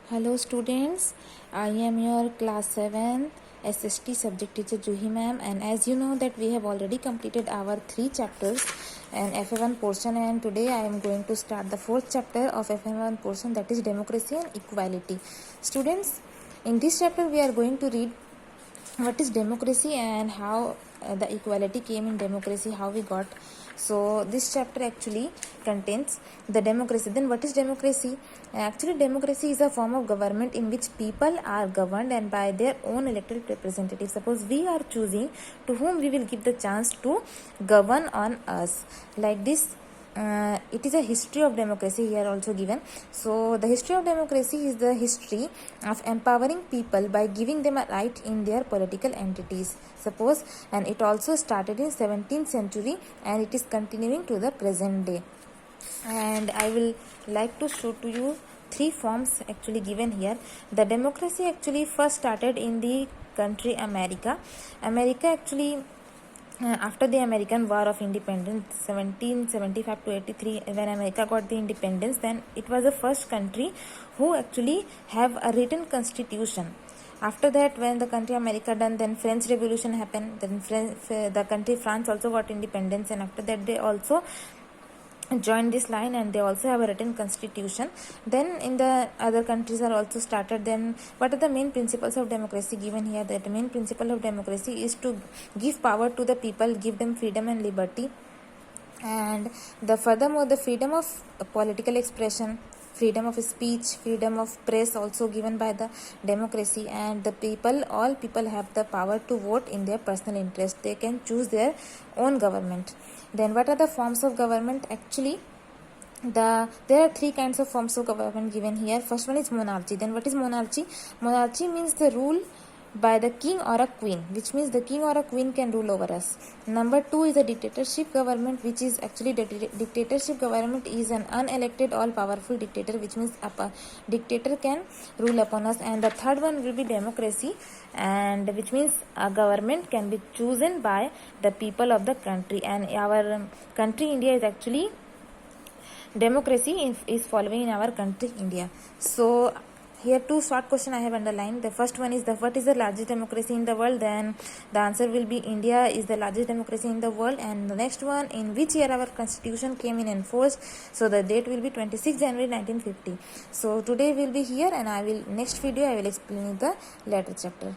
Hello students, I am your class 7 SST subject teacher Juhi ma'am, and as you know that we have already completed our 3 chapters and FA1 portion, and today I am going to start the 4th chapter of FA1 portion, that is democracy and equality. Students, in this chapter we are going to read what is democracy and how the equality came in democracy, how we got. So this chapter actually contains the democracy. Then what is democracy? Actually democracy is a form of government in which people are governed and by their own elected representatives. Suppose we are choosing to whom we will give the chance to govern on us, like this. It is a history of democracy here also given. So the history of democracy is the history of empowering people by giving them a right in their political entities. Suppose, and it also started in 17th century and it is continuing to the present day. And I will like to show to you 3 forms actually given here. The democracy actually first started in the country America. America actually after the American War of Independence 1775 to 83, when America got the independence, then it was the first country who actually have a written constitution. After that, when the country America done, then French Revolution happened, then the country France also got independence, and after that they also join this line and they also have a written constitution. Then in the other countries are also started. Then what are the main principles of democracy given here? That the main principle of democracy is to give power to the people, give them freedom and liberty, and furthermore the freedom of political expression, freedom of speech, freedom of press also given by the democracy, and the people, all people have the power to vote in their personal interest. They can choose their own government. Then what are the forms of government? Actually there are 3 kinds of forms of government given here. First one is monarchy. Then what is monarchy? Monarchy means the rule by the king or a queen, which means the king or a queen can rule over us. Number 2 is a dictatorship government, which is actually dictatorship government is an unelected all powerful dictator, which means a dictator can rule upon us. And the third one will be democracy, and which means a government can be chosen by the people of the country. And our country India is actually democracy is following in our country India. So here 2 short question I have underlined. The first one is what is the largest democracy in the world? Then the answer will be India is the largest democracy in the world. And the next one, in which year our constitution came in enforced? So the date will be 26 January 1950. So today will be here, and I will next video I will explain the later chapter.